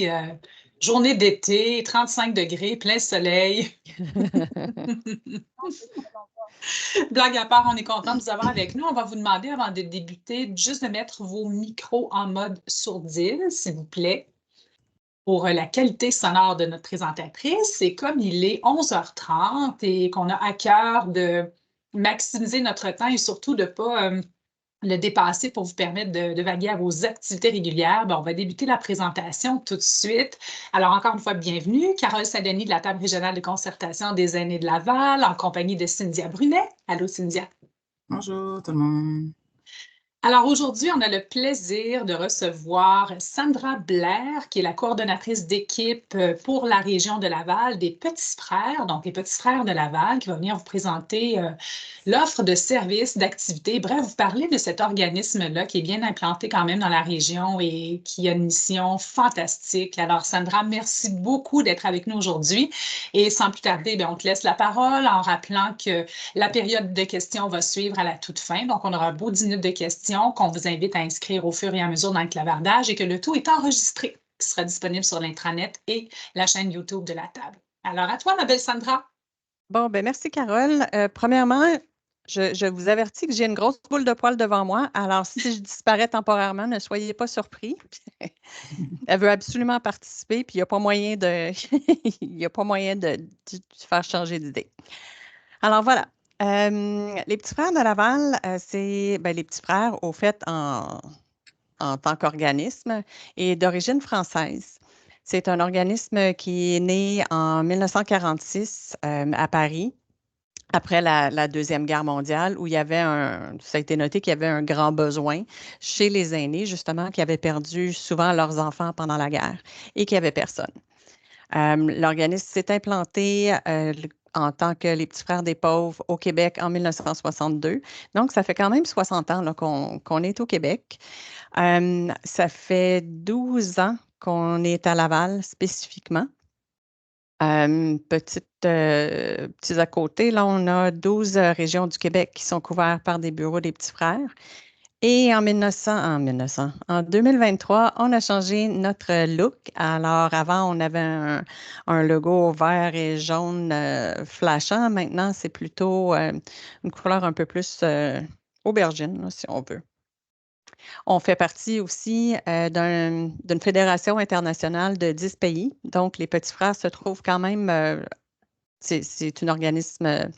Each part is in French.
Euh, Journée d'été, 35 degrés, plein soleil. Blague à part, on est content de vous avoir avec nous. On va vous demander, avant de débuter, juste de mettre vos micros en mode sourdine, s'il vous plaît, pour la qualité sonore de notre présentatrice. Et comme il est 11h30 et qu'on a à cœur de maximiser notre temps et surtout de ne pas le dépasser pour vous permettre de vaguer à vos activités régulières, ben, on va débuter la présentation tout de suite. Alors, encore une fois, bienvenue. Carole Saint-Denis de la Table régionale de concertation des aînés de Laval, en compagnie de Cynthia Brunet. Allô, Cynthia. Bonjour tout le monde. Alors aujourd'hui, on a le plaisir de recevoir Sandra Blair, qui est la coordonnatrice d'équipe pour la région de Laval des Petits Frères, donc les Petits Frères de Laval, qui va venir vous présenter l'offre de services, d'activités, bref, vous parler de cet organisme-là qui est bien implanté quand même dans la région et qui a une mission fantastique. Alors Sandra, merci beaucoup d'être avec nous aujourd'hui et sans plus tarder, bien, on te laisse la parole en rappelant que la période de questions va suivre à la toute fin, donc on aura un beau 10 minutes de questions qu'on vous invite à inscrire au fur et à mesure dans le clavardage et que le tout est enregistré, qui sera disponible sur l'intranet et la chaîne YouTube de la table. Alors, à toi, ma belle Sandra. Bon, ben merci, Carole. Premièrement, je vous avertis que j'ai une grosse boule de poils devant moi. Alors, si je disparais temporairement, ne soyez pas surpris. Elle veut absolument participer, puis il n'y a pas moyen il y a pas moyen de faire changer d'idée. Alors, voilà. Les Petits Frères de Laval, c'est les Petits Frères, au fait, en tant qu'organisme, est d'origine française. C'est un organisme qui est né en 1946 à Paris, après la Deuxième Guerre mondiale, où il y avait ça a été noté qu'il y avait un grand besoin chez les aînés, justement, qui avaient perdu souvent leurs enfants pendant la guerre et qui n'avaient personne. L'organisme s'est implanté en tant que les Petits Frères des pauvres au Québec en 1962. Donc, ça fait quand même 60 ans là, qu'on est au Québec. Ça fait 12 ans qu'on est à Laval spécifiquement. Petits à côté, là, on a 12 régions du Québec qui sont couvertes par des bureaux des Petits Frères. Et en 2023, on a changé notre look. Alors, avant, on avait un logo vert et jaune flashant. Maintenant, c'est plutôt une couleur un peu plus aubergine, là, si on veut. On fait partie aussi d'une fédération internationale de 10 pays. Donc, les Petits Frères se trouvent quand même, c'est un organisme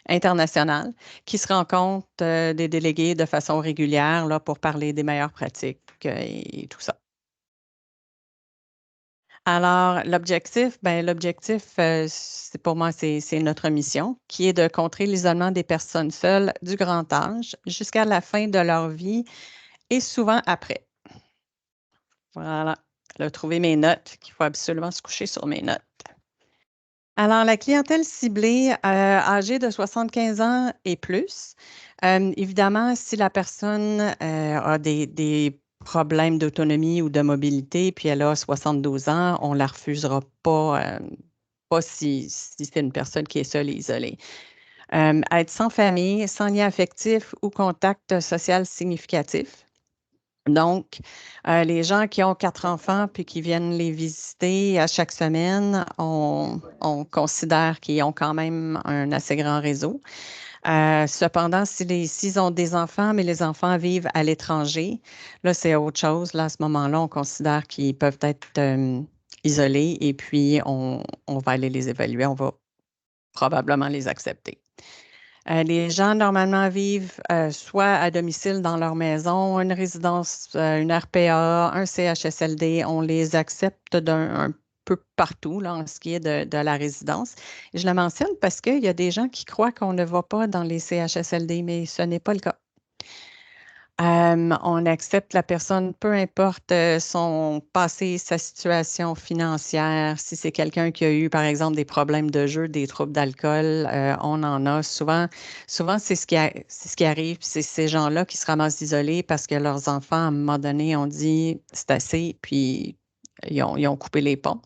international qui se rencontre des délégués de façon régulière là, pour parler des meilleures pratiques et tout ça. Alors, l'objectif, pour moi, c'est notre mission, qui est de contrer l'isolement des personnes seules du grand âge jusqu'à la fin de leur vie et souvent après. Voilà. Là, trouver mes notes, qu'il faut absolument se coucher sur mes notes. Alors, la clientèle ciblée, âgée de 75 ans et plus, évidemment, si la personne a des problèmes d'autonomie ou de mobilité, puis elle a 72 ans, on ne la refusera pas si c'est une personne qui est seule et isolée. Être sans famille, sans lien affectif ou contact social significatif. Donc, les gens qui ont 4 enfants puis qui viennent les visiter à chaque semaine, on considère qu'ils ont quand même un assez grand réseau. Cependant, s'ils ont des enfants, mais les enfants vivent à l'étranger, là, c'est autre chose. Là, à ce moment-là, on considère qu'ils peuvent être isolés et puis on va aller les évaluer. On va probablement les accepter. Les gens, normalement, vivent soit à domicile dans leur maison, une résidence, une RPA, un CHSLD. On les accepte un peu partout là, en ce qui est de la résidence. Et je le mentionne parce qu'il y a des gens qui croient qu'on ne va pas dans les CHSLD, mais ce n'est pas le cas. On accepte la personne, peu importe son passé, sa situation financière. Si c'est quelqu'un qui a eu, par exemple, des problèmes de jeu, des troubles d'alcool, on en a. Souvent c'est ce qui arrive. C'est ces gens-là qui se ramassent isolés parce que leurs enfants, à un moment donné, ont dit c'est assez, puis ils ont coupé les ponts.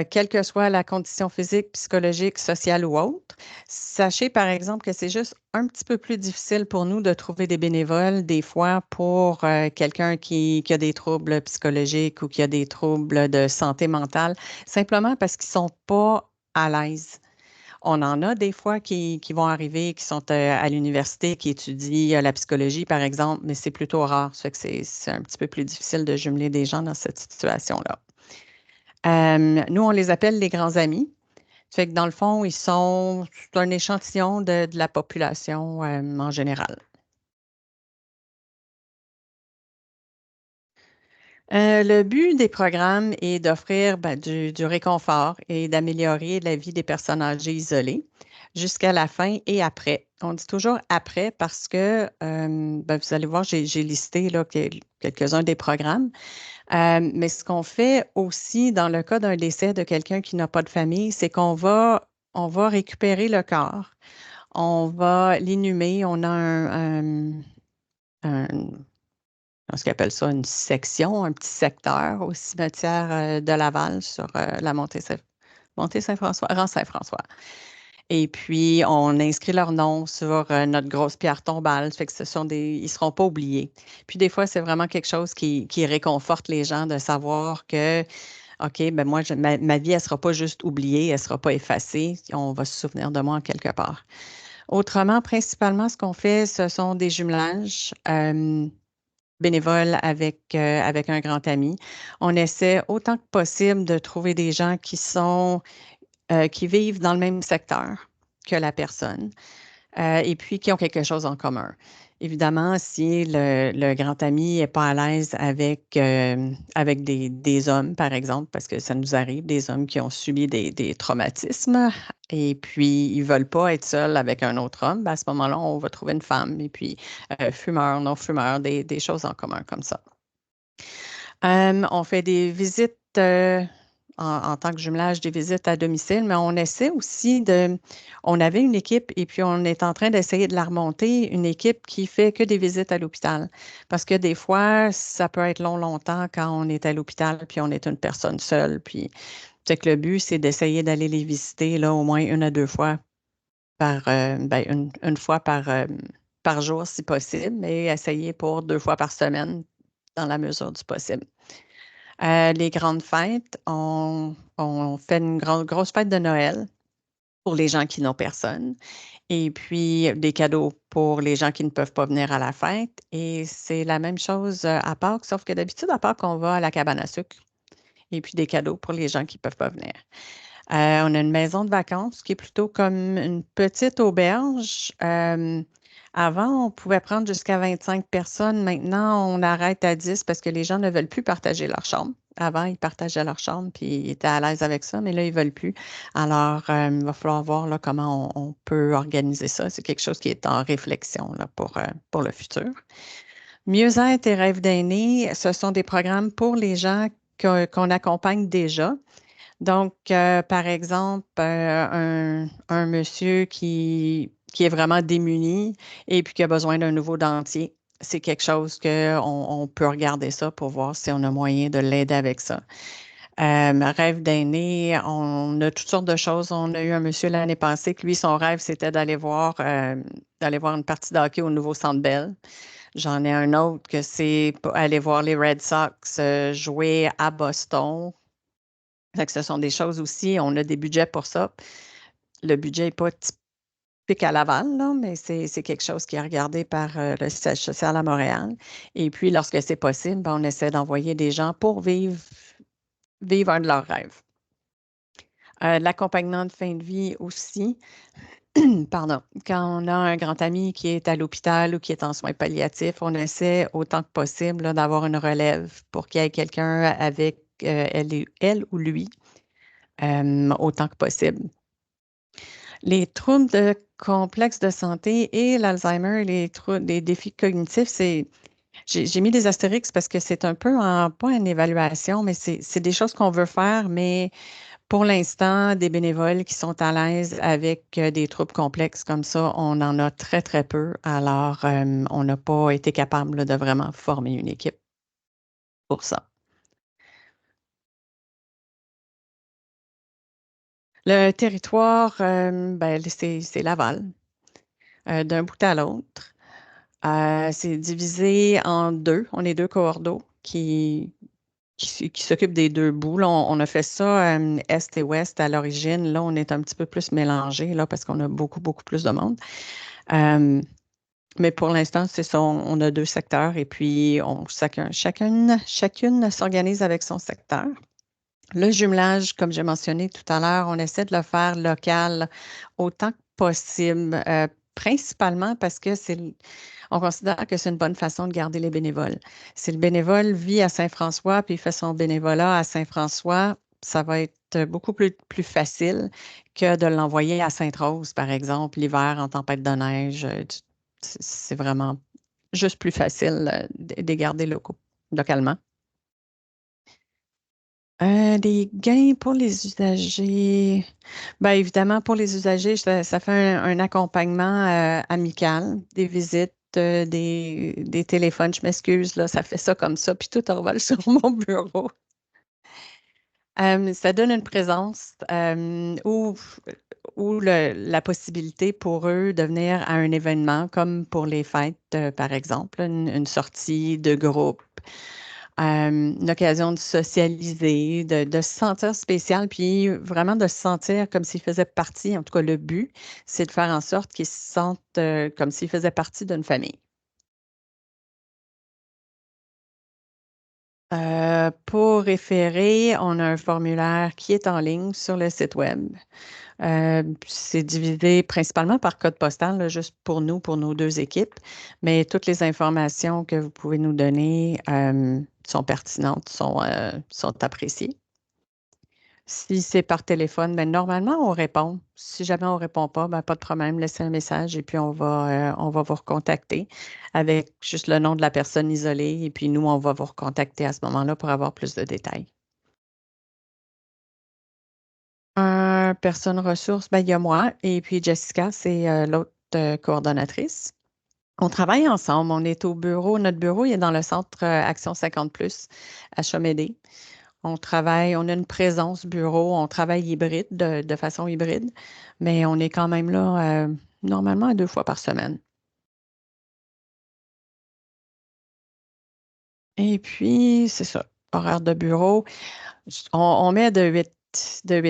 quelle que soit la condition physique, psychologique, sociale ou autre. Sachez, par exemple, que c'est juste un petit peu plus difficile pour nous de trouver des bénévoles, des fois, pour quelqu'un qui a des troubles psychologiques ou qui a des troubles de santé mentale, simplement parce qu'ils ne sont pas à l'aise. On en a des fois qui vont arriver, qui sont à l'université, qui étudient la psychologie, par exemple, mais c'est plutôt rare. Ça fait que c'est un petit peu plus difficile de jumeler des gens dans cette situation-là. Nous, on les appelle les grands amis. Ça fait que dans le fond, c'est un échantillon de la population en général. Le but des programmes est d'offrir du réconfort et d'améliorer la vie des personnes âgées isolées jusqu'à la fin et après. On dit toujours après parce que, vous allez voir, j'ai listé là, quelques-uns des programmes. Mais ce qu'on fait aussi dans le cas d'un décès de quelqu'un qui n'a pas de famille, c'est on va récupérer le corps, on va l'inhumer, on a un- ce qu'on appelle ça une section, un petit secteur au cimetière de Laval sur la montée Saint-François, rang Saint-François. Et puis, on inscrit leur nom sur notre grosse pierre tombale. Ça fait que ils ne seront pas oubliés. Puis, des fois, c'est vraiment quelque chose qui réconforte les gens de savoir que, OK, ben moi, ma vie, elle ne sera pas juste oubliée, elle ne sera pas effacée. On va se souvenir de moi en quelque part. Autrement, principalement, ce qu'on fait, ce sont des jumelages bénévoles avec un grand ami. On essaie autant que possible de trouver des gens qui vivent dans le même secteur que la personne et puis qui ont quelque chose en commun. Évidemment, si le grand ami n'est pas à l'aise avec des hommes, par exemple, parce que ça nous arrive, des hommes qui ont subi des traumatismes et puis ils ne veulent pas être seuls avec un autre homme, ben à ce moment-là, on va trouver une femme et puis fumeur, non-fumeur, des choses en commun comme ça. On fait des visites en tant que jumelage, des visites à domicile, mais on essaie aussi on avait une équipe et puis on est en train d'essayer de la remonter, une équipe qui fait que des visites à l'hôpital. Parce que des fois, ça peut être longtemps quand on est à l'hôpital puis on est une personne seule. Puis, c'est que le but, c'est d'essayer d'aller les visiter là, au moins une à deux fois une fois par jour si possible, mais essayer pour deux fois par semaine dans la mesure du possible. Les grandes fêtes, on fait une grosse fête de Noël pour les gens qui n'ont personne. Et puis, des cadeaux pour les gens qui ne peuvent pas venir à la fête. Et c'est la même chose à Pâques, sauf que d'habitude, à Pâques, on va à la cabane à sucre. Et puis, des cadeaux pour les gens qui ne peuvent pas venir. On a une maison de vacances qui est plutôt comme une petite auberge. Avant, on pouvait prendre jusqu'à 25 personnes. Maintenant, on arrête à 10 parce que les gens ne veulent plus partager leur chambre. Avant, ils partageaient leur chambre puis ils étaient à l'aise avec ça, mais là, ils ne veulent plus. Alors, il va falloir voir là, comment on peut organiser ça. C'est quelque chose qui est en réflexion là, pour le futur. Mieux-être et rêve d'aînés, ce sont des programmes pour les gens qu'on accompagne déjà. Donc, par exemple, un monsieur qui est vraiment démuni et puis qui a besoin d'un nouveau dentier, c'est quelque chose qu'on peut regarder ça pour voir si on a moyen de l'aider avec ça. Rêve d'aîné, on a toutes sortes de choses. On a eu un monsieur l'année passée que lui, son rêve, c'était d'aller voir une partie de hockey au nouveau Centre Bell. J'en ai un autre que c'est aller voir les Red Sox jouer à Boston. Fait que ce sont des choses aussi, on a des budgets pour ça. Le budget n'est pas typique à Laval, là, mais c'est quelque chose qui est regardé par le siège social à Montréal. Et puis, lorsque c'est possible, ben, on essaie d'envoyer des gens pour vivre un de leurs rêves. L'accompagnement de fin de vie aussi. Pardon. Quand on a un grand ami qui est à l'hôpital ou qui est en soins palliatifs, on essaie autant que possible là, d'avoir une relève pour qu'il y ait quelqu'un avec elle ou lui autant que possible. Les troubles de complexe de santé et l'Alzheimer, les défis cognitifs, j'ai mis des astérix parce que c'est un peu pas une évaluation, mais c'est des choses qu'on veut faire, mais pour l'instant, des bénévoles qui sont à l'aise avec des troubles complexes comme ça, on en a très, très peu. Alors, on n'a pas été capable là, de vraiment former une équipe pour ça. Le territoire, ben, c'est Laval, d'un bout à l'autre. C'est divisé en deux. On est deux cohortes qui s'occupent des deux bouts. Là, on a fait ça Est et Ouest à l'origine. Là, on est un petit peu plus mélangé là, parce qu'on a beaucoup, beaucoup plus de monde. Mais pour l'instant, c'est ça. On a deux secteurs et puis chacune s'organise avec son secteur. Le jumelage, comme j'ai mentionné tout à l'heure, on essaie de le faire local autant que possible, principalement parce que on considère que c'est une bonne façon de garder les bénévoles. Si le bénévole vit à Saint-François puis il fait son bénévolat à Saint-François, ça va être beaucoup plus facile que de l'envoyer à Sainte-Rose, par exemple, l'hiver en tempête de neige. C'est vraiment juste plus facile de les garder localement. Des gains pour les usagers. Bien, évidemment, pour les usagers, ça fait un accompagnement amical, des visites, des téléphones. Je m'excuse, là, ça fait ça comme ça, puis tout envole sur mon bureau. Ça donne une présence ou la possibilité pour eux de venir à un événement, comme pour les fêtes, par exemple, une sortie de groupe. Une occasion de socialiser, de se sentir spécial, puis vraiment de se sentir comme s'ils faisaient partie, en tout cas le but, c'est de faire en sorte qu'ils se sentent comme s'ils faisaient partie d'une famille. Pour référer, on a un formulaire qui est en ligne sur le site web. C'est divisé principalement par code postal, là, juste pour nous, pour nos deux équipes, mais toutes les informations que vous pouvez nous donner sont pertinentes, sont appréciées. Si c'est par téléphone, ben, normalement, on répond. Si jamais on ne répond pas, ben, pas de problème, laissez un message et puis on va vous recontacter avec juste le nom de la personne isolée et puis nous, on va vous recontacter à ce moment-là pour avoir plus de détails. Personne ressource, ben, il y a moi et puis Jessica, c'est l'autre coordonnatrice. On travaille ensemble, on est au bureau. Notre bureau il est dans le centre Action 50+, à Chamédé. On a une présence bureau, on travaille hybride, de façon hybride, mais on est quand même là normalement 2 fois par semaine. Et puis, c'est ça, horaire de bureau. On met de huit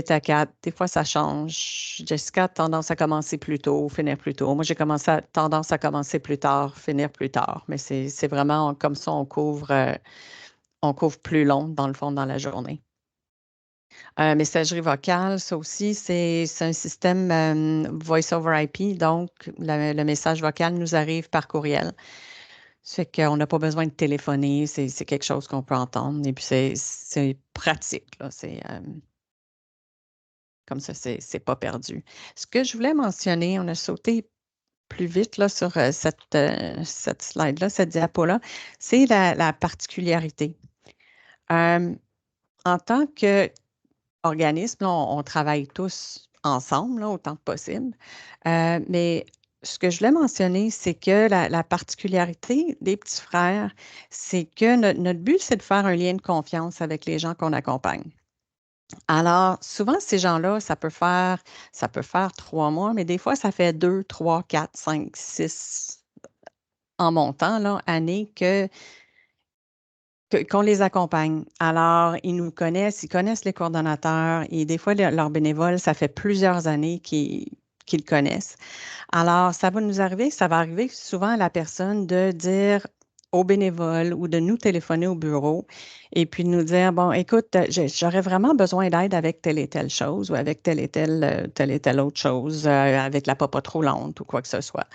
à 4. Des fois, ça change. Jessica a tendance à commencer plus tôt, finir plus tôt. Moi, j'ai tendance à commencer plus tard, finir plus tard. Mais c'est vraiment comme ça, on couvre plus long, dans le fond, dans la journée. Messagerie vocale, ça aussi, c'est un système Voice over IP, donc le message vocal nous arrive par courriel. Ça fait qu'on n'a pas besoin de téléphoner, c'est quelque chose qu'on peut entendre et puis c'est pratique, là, comme ça, c'est pas perdu. Ce que je voulais mentionner, on a sauté plus vite là, sur cette slide-là, cette diapo-là, c'est la particularité. En tant que organisme, là, on travaille tous ensemble, là, autant que possible. Mais ce que je voulais mentionner, c'est que la particularité des petits frères, c'est que notre but, c'est de faire un lien de confiance avec les gens qu'on accompagne. Alors, souvent, ces gens-là, ça peut faire 3 mois, mais des fois, ça fait 2, 3, 4, 5, 6 en montant, là, années qu'on les accompagne. Alors, ils nous connaissent, ils connaissent les coordonnateurs et des fois, leurs bénévoles, ça fait plusieurs années qu'ils connaissent. Alors, ça va arriver souvent à la personne de dire aux bénévoles ou de nous téléphoner au bureau et puis de nous dire, bon, écoute, j'aurais vraiment besoin d'aide avec telle et telle chose ou avec telle et telle autre chose, avec la popote roulante ou quoi que ce soit.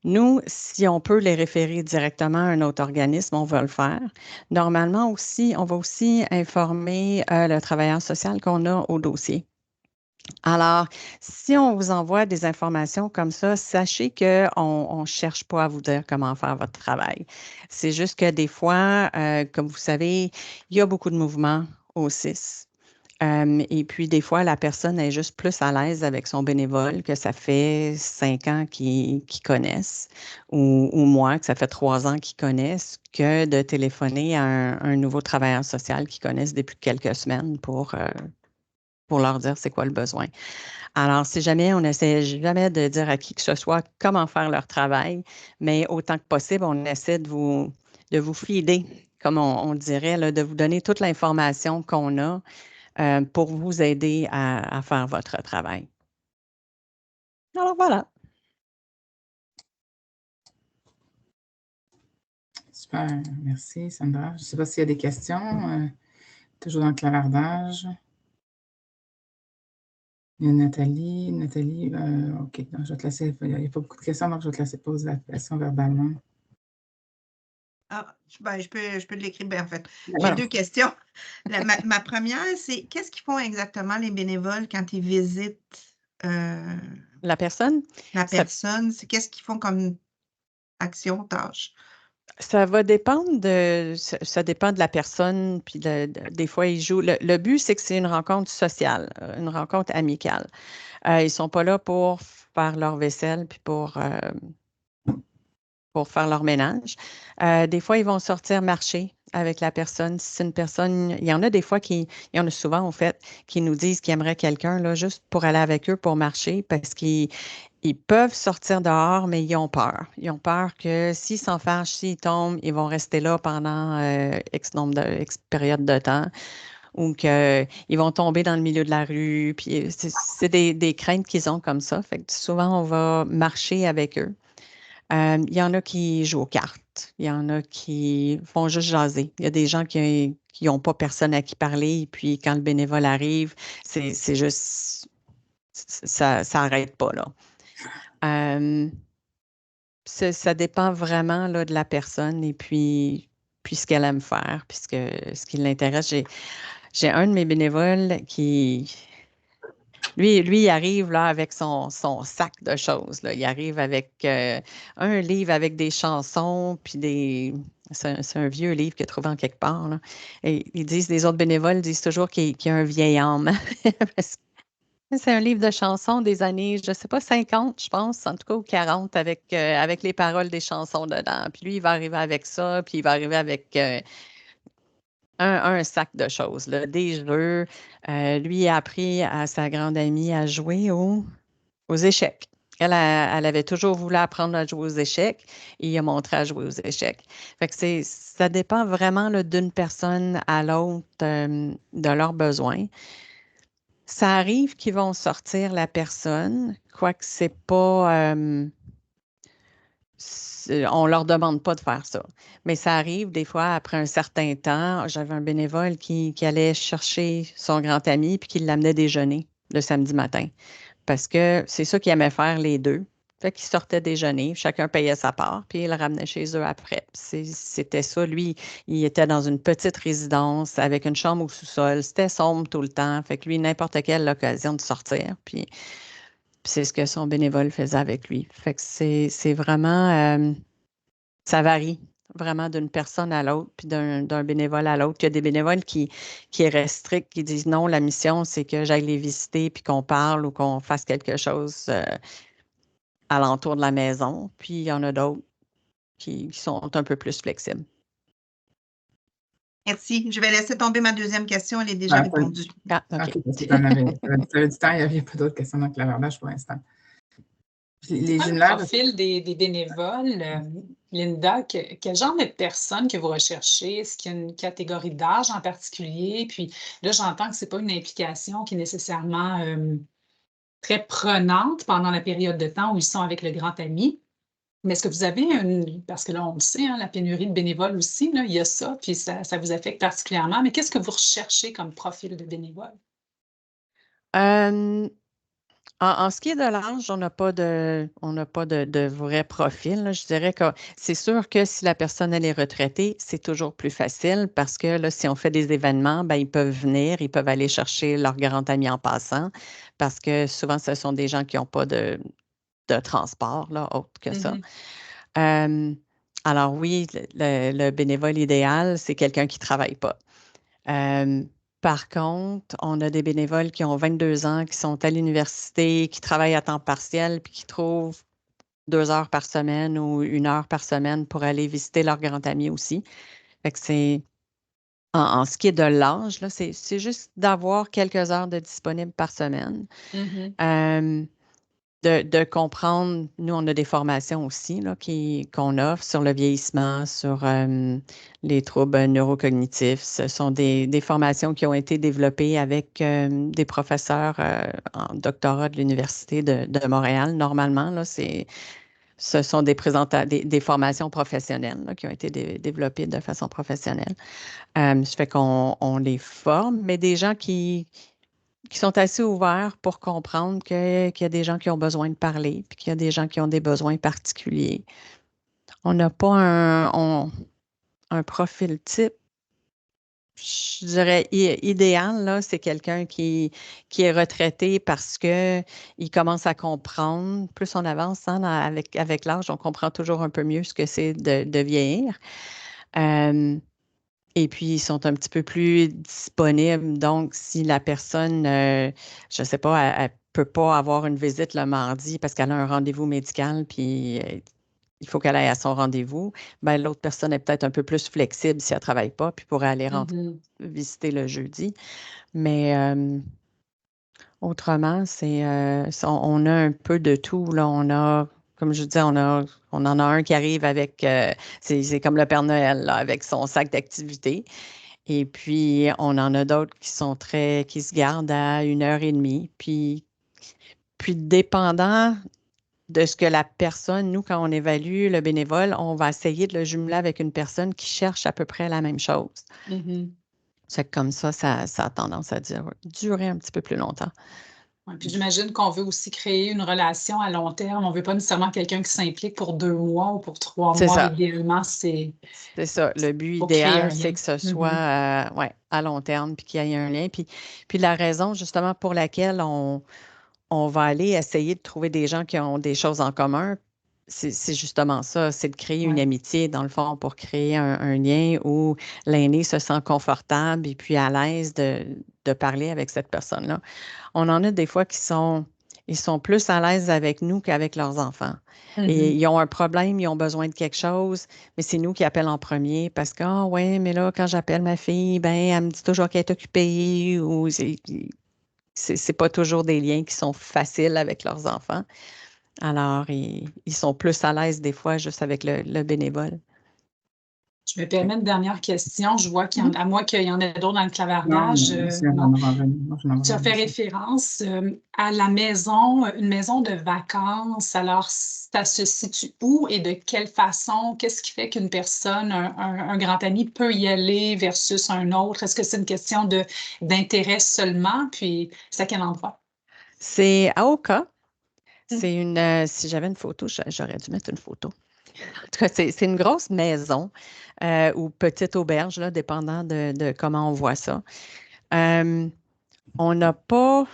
Nous, si on peut les référer directement à un autre organisme, on va le faire. Normalement aussi, on va aussi informer le travailleur social qu'on a au dossier. Alors, si on vous envoie des informations comme ça, sachez qu'on ne cherche pas à vous dire comment faire votre travail. C'est juste que des fois, comme vous savez, il y a beaucoup de mouvements au CIS. Et puis, des fois, la personne est juste plus à l'aise avec son bénévole que ça fait 5 ans qu'ils connaissent, ou moi, que ça fait 3 ans qu'ils connaissent, que de téléphoner à un nouveau travailleur social qu'ils connaissent depuis quelques semaines pour leur dire c'est quoi le besoin. Alors, si jamais, on n'essaie jamais de dire à qui que ce soit comment faire leur travail, mais autant que possible, on essaie de vous feeder, comme on dirait, là, de vous donner toute l'information qu'on a pour vous aider à faire votre travail. Alors, voilà. Super, merci Sandra. Je ne sais pas s'il y a des questions, toujours dans le clavardage. Il y a Nathalie. Nathalie, OK, donc je vais te laisser, il n'y a pas beaucoup de questions, donc je vais te laisser poser la question verbalement. Ah, je peux l'écrire. En fait, j'ai Voilà. 2 questions. Ma première, c'est qu'est-ce qu'ils font exactement les bénévoles quand ils visitent La personne, la ça, personne? Qu'est-ce qu'ils font comme action, tâche? ça va dépendre ça dépend de la personne, puis des fois, ils jouent. Le but, c'est que c'est une rencontre sociale, une rencontre amicale. Ils ne sont pas là pour faire leur vaisselle, puis pour faire leur ménage. Des fois, ils vont sortir marcher avec la personne. Si c'est une personne, il y en a des fois il y en a souvent, en fait, qui nous disent qu'ils aimeraient quelqu'un là, juste pour aller avec eux pour marcher parce qu'ils peuvent sortir dehors, mais ils ont peur. Ils ont peur que s'ils s'en fâchent, s'ils tombent, ils vont rester là pendant X période de temps ou qu'ils vont tomber dans le milieu de la rue. Puis c'est des craintes qu'ils ont comme ça. Fait que souvent, on va marcher avec eux. Il y en a qui jouent aux cartes. Il y en a qui font juste jaser. Il y a des gens qui n'ont pas personne à qui parler. Et puis, quand le bénévole arrive, c'est juste, ça n'arrête pas, là. Ça dépend vraiment là, de la personne et puis ce qu'elle aime faire, puis ce qui l'intéresse. J'ai un de mes bénévoles qui, lui, il arrive là avec son sac de choses, là. Il arrive avec un livre avec des chansons, puis c'est un vieux livre qu'il a trouvé en quelque part, là. Et les autres bénévoles disent toujours qu'il y a un vieil âme. Parce que c'est un livre de chansons des années, je ne sais pas, 50, je pense, en tout cas, ou 40, avec les paroles des chansons dedans. Puis lui, il va arriver avec ça, puis il va arriver avec un sac de choses, là, des jeux. Lui, il a appris à sa grande amie à jouer aux échecs. Elle avait toujours voulu apprendre à jouer aux échecs et il a montré à jouer aux échecs. Fait que ça dépend vraiment là, d'une personne à l'autre de leurs besoins. Ça arrive qu'ils vont sortir la personne, quoique c'est pas. On leur demande pas de faire ça. Mais ça arrive des fois, après un certain temps, j'avais un bénévole qui allait chercher son grand ami puis qui l'amenait déjeuner le samedi matin. Parce que c'est ça qu'ils aimaient faire les deux. Fait qu'ils sortaient déjeuner, chacun payait sa part, puis ils le ramenaient chez eux après. C'était ça. Lui, il était dans une petite résidence avec une chambre au sous-sol. C'était sombre tout le temps. Fait que lui, n'importe quelle occasion de sortir. Puis c'est ce que son bénévole faisait avec lui. Fait que c'est vraiment, ça varie vraiment d'une personne à l'autre, puis d'un bénévole à l'autre. Il y a des bénévoles qui restent stricts, qui disent non, la mission, c'est que j'aille les visiter, puis qu'on parle ou qu'on fasse quelque chose alentour de la maison. Puis il y en a d'autres qui sont un peu plus flexibles. Merci. Je vais laisser tomber ma deuxième question. Elle est déjà répondue. Ah, OK, OK. parce que tu avais du temps, il n'y avait pas d'autres questions dans le clavardage pour l'instant. Les Le gymnases, profil des bénévoles, Linda, quel genre de personnes que vous recherchez? Est-ce qu'il y a une catégorie d'âge en particulier? Puis là, j'entends que ce n'est pas une implication qui est nécessairement très prenante pendant la période de temps où ils sont avec le grand ami. Mais est-ce que vous avez parce que là, on le sait, hein, la pénurie de bénévoles aussi, là, il y a ça, puis ça vous affecte particulièrement. Mais qu'est-ce que vous recherchez comme profil de bénévole? En ce qui est de l'âge, on n'a pas de vrai profil, là. Je dirais que c'est sûr que si la personne elle est retraitée, c'est toujours plus facile parce que là, si on fait des événements, ben, ils peuvent venir, ils peuvent aller chercher leur grand ami en passant parce que souvent, ce sont des gens qui n'ont pas de transport là, autre que ça. Euh, alors oui, le bénévole idéal, c'est quelqu'un qui ne travaille pas. Par contre, on a des bénévoles qui ont 22 ans, qui sont à l'université, qui travaillent à temps partiel, puis qui trouvent 2 heures par semaine ou 1 heure par semaine pour aller visiter leur grand ami aussi. Fait que En ce qui est de l'âge, là, c'est juste d'avoir quelques heures de disponibles par semaine. Mhm. De comprendre, nous, on a des formations aussi là, qu'on offre sur le vieillissement, sur les troubles neurocognitifs. Ce sont des formations qui ont été développées avec des professeurs en doctorat de l'Université de Montréal. Normalement, là, ce sont des formations professionnelles là, qui ont été développées de façon professionnelle. Ça fait qu'on les forme, mais des gens qui sont assez ouverts pour comprendre qu'il y a des gens qui ont besoin de parler, puis qu'il y a des gens qui ont des besoins particuliers. On n'a pas un profil type. Je dirais idéal, là, c'est quelqu'un qui est retraité parce qu'il commence à comprendre. Plus on avance hein, avec l'âge, on comprend toujours un peu mieux ce que c'est de vieillir. Et puis, ils sont un petit peu plus disponibles. Donc, si la personne, je ne sais pas, elle ne peut pas avoir une visite le mardi parce qu'elle a un rendez-vous médical, puis il faut qu'elle aille à son rendez-vous, ben, l'autre personne est peut-être un peu plus flexible si elle ne travaille pas, puis pourrait aller visiter le jeudi. Mais autrement, on a un peu de tout. Là. On a, comme je disais, on en a un qui arrive avec, c'est comme le Père Noël, là, avec son sac d'activités. Et puis, on en a d'autres qui se gardent à 1h30. Puis, dépendant de ce que la personne, nous, quand on évalue le bénévole, on va essayer de le jumeler avec une personne qui cherche à peu près la même chose. C'est comme ça a tendance à durer un petit peu plus longtemps. Ouais, puis j'imagine qu'on veut aussi créer une relation à long terme. On ne veut pas nécessairement quelqu'un qui s'implique pour 2 mois ou pour 3 C'est mois. ça. Idéalement, c'est ça. Le but pour créer un idéal, c'est lien. que ce soit à long terme puis qu'il y ait un lien. Puis la raison, justement, pour laquelle on va aller essayer de trouver des gens qui ont des choses en commun, c'est justement ça, c'est de créer une amitié, dans le fond, pour créer un lien où l'aîné se sent confortable et puis à l'aise de parler avec cette personne-là. On en a des fois ils sont plus à l'aise avec nous qu'avec leurs enfants. Et ils ont un problème, ils ont besoin de quelque chose, mais c'est nous qui appellent en premier parce que, ah ouais, mais là, quand j'appelle ma fille, ben, elle me dit toujours qu'elle est occupée ou c'est pas toujours des liens qui sont faciles avec leurs enfants. Alors, ils sont plus à l'aise des fois juste avec le bénévole. Je me permets une dernière question. Je vois à moins qu'il y en ait d'autres dans le clavardage. Non, tu as fait référence à la maison, une maison de vacances. Alors, ça se situe où et de quelle façon? Qu'est-ce qui fait qu'une personne, un grand ami peut y aller versus un autre? Est-ce que c'est une question d'intérêt seulement? Puis, c'est à quel endroit? C'est à Oka. C'est si j'avais une photo, j'aurais dû mettre une photo. En tout cas, c'est une grosse maison ou petite auberge, là, dépendant de comment on voit ça. On n'a pas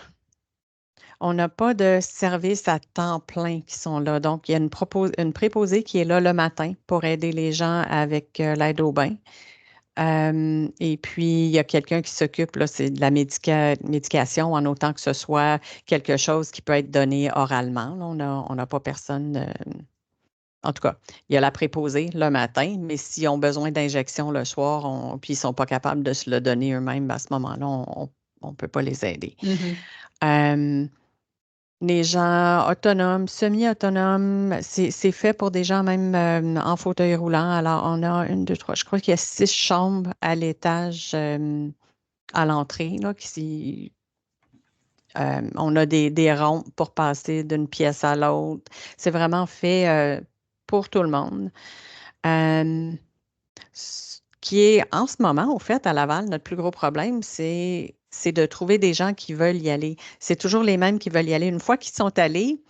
de service à temps plein qui sont là. Donc, il y a une préposée qui est là le matin pour aider les gens avec l'aide au bain. Et puis, il y a quelqu'un qui s'occupe, là, c'est de la médication, en autant que ce soit quelque chose qui peut être donné oralement. Là, on n'a pas personne. En tout cas, il y a la préposée le matin, mais s'ils ont besoin d'injection le soir, puis ils ne sont pas capables de se le donner eux-mêmes, à ce moment-là, on ne peut pas les aider. Les gens autonomes, semi-autonomes, c'est fait pour des gens même en fauteuil roulant. Alors, on a 1, 2, 3, je crois qu'il y a 6 chambres à l'étage à l'entrée. Là, on a des rampes pour passer d'une pièce à l'autre. C'est vraiment fait pour tout le monde. Ce qui est en ce moment, au fait, à Laval, notre plus gros problème, c'est de trouver des gens qui veulent y aller. C'est toujours les mêmes qui veulent y aller. Une fois qu'ils sont allés,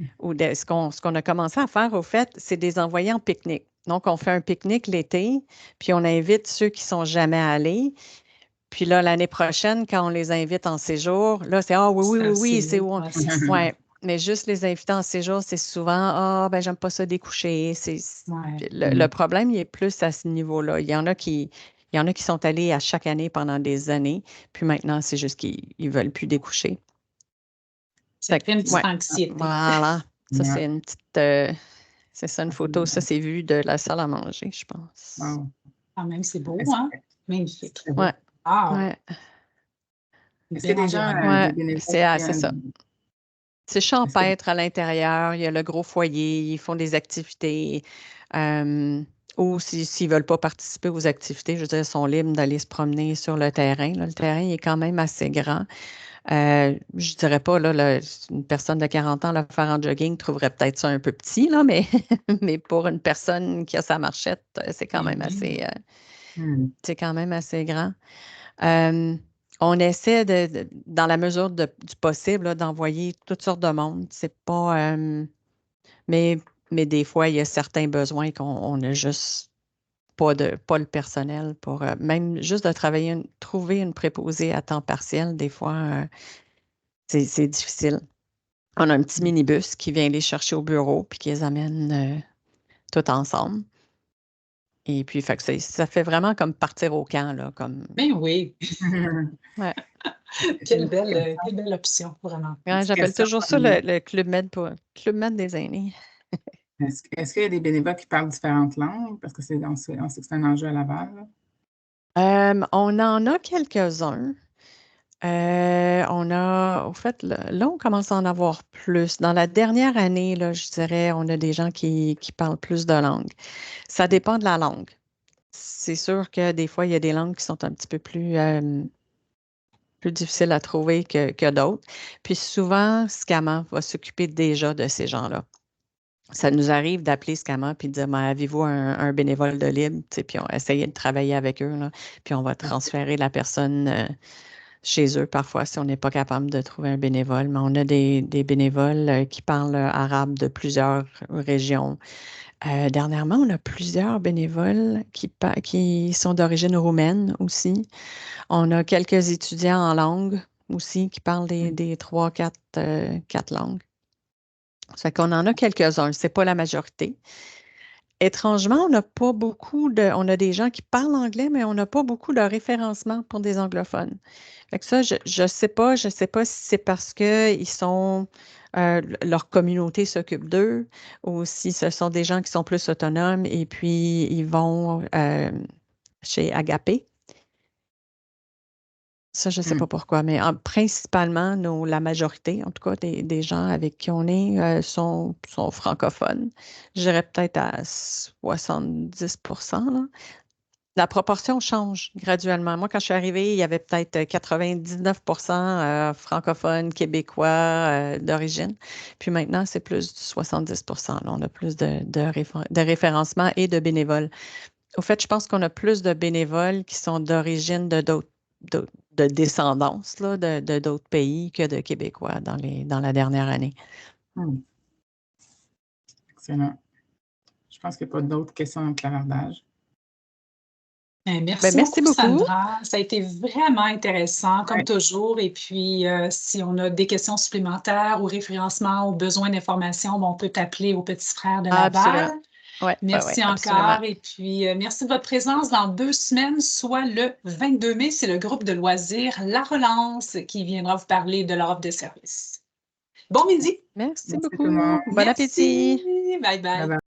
ce qu'on a commencé à faire, au fait, c'est de les envoyer en pique-nique. Donc, on fait un pique-nique l'été, puis on invite ceux qui ne sont jamais allés. Puis là, l'année prochaine, quand on les invite en séjour, là, c'est ah oui, c'est où? Ouais. Mais juste les inviter en séjour, c'est souvent ah, ben, j'aime pas ça découcher. Le problème, il est plus à ce niveau-là. Il y en a qui sont allés à chaque année pendant des années, puis maintenant, c'est juste qu'ils ne veulent plus découcher. Ça crée une petite anxiété. Voilà. Ça, c'est une petite. C'est ça, une photo. Ça, c'est vu de la salle à manger, je pense. Wow. Quand même, c'est beau, hein? Magnifique. Très beau. Ouais, Ah, ouais, Est-ce qu'il y a bel des gens, environnement. ouais, des bénévoles c'est ça. C'est est-ce que champêtre à l'intérieur, il y a le gros foyer, ils font des activités. Ou s'ils ne veulent pas participer aux activités, je veux dire, ils sont libres d'aller se promener sur le terrain. Là. Le terrain est quand même assez grand. Je ne dirais pas, là, une personne de 40 ans, le faire en jogging trouverait peut-être ça un peu petit, là, mais, mais pour une personne qui a sa marchette, c'est quand Eh même oui. assez, c'est quand même assez grand. On essaie dans la mesure du possible, là, d'envoyer toutes sortes de monde. C'est pas, mais, mais des fois, il y a certains besoins qu'on n'a juste pas le personnel pour même juste de trouver une préposée à temps partiel, des fois, c'est difficile. On a un petit minibus qui vient les chercher au bureau puis qui les amène tout ensemble. Et puis, fait que ça fait vraiment comme partir au camp, là, comme. Ben oui, Ouais. quelle belle option, vraiment. Ouais, petite j'appelle question. toujours ça le Club Med des aînés. Est-ce qu'il y a des bénévoles qui parlent différentes langues? Parce que on sait que c'est un enjeu à Laval. Là. On en a quelques-uns. Au fait, là, on commence à en avoir plus. Dans la dernière année, là, je dirais, on a des gens qui parlent plus de langues. Ça dépend de la langue. C'est sûr que des fois, il y a des langues qui sont un petit peu plus difficiles à trouver que d'autres. Puis souvent, Scama va s'occuper déjà de ces gens-là. Ça nous arrive d'appeler Scama puis de dire, ben, avez-vous un bénévole de libre? Tu sais, puis on va essayer de travailler avec eux, là, puis on va transférer la personne chez eux parfois si on n'est pas capable de trouver un bénévole. Mais on a des bénévoles qui parlent arabe de plusieurs régions. Dernièrement, on a plusieurs bénévoles qui sont d'origine roumaine aussi. On a quelques étudiants en langue aussi qui parlent des 3, 4 langues. Ça fait qu'on en a quelques-uns, c'est pas la majorité. Étrangement, on n'a pas beaucoup on a des gens qui parlent anglais, mais on n'a pas beaucoup de référencement pour des anglophones. Fait que ça, je sais pas si c'est parce que leur communauté s'occupe d'eux ou si ce sont des gens qui sont plus autonomes et puis ils vont chez Agapé. Ça, je ne sais pas pourquoi, mais principalement, la majorité, en tout cas, des gens avec qui on est sont francophones. Je dirais peut-être à 70%, là. La proportion change graduellement. Moi, quand je suis arrivée, il y avait peut-être 99% francophones, québécois d'origine. Puis maintenant, c'est plus du 70%. Là. On a plus de référencement et de bénévoles. Au fait, je pense qu'on a plus de bénévoles qui sont d'origine de descendance là, de d'autres pays que de Québécois dans la dernière année. Excellent. Je pense qu'il n'y a pas d'autres questions dans le clavardage. Merci beaucoup. Sandra. Ça a été vraiment intéressant, comme toujours. Et puis, si on a des questions supplémentaires ou référencement ou besoin d'informations, on peut t'appeler au Petit Frère de Laval. Absolument. Merci encore. Absolument. Et puis, merci de votre présence dans 2 semaines, soit le 22 mai. C'est le groupe de loisirs La Relance qui viendra vous parler de leur offre de service. Bon midi. Merci beaucoup. Tout le monde. Bon appétit. Bye bye.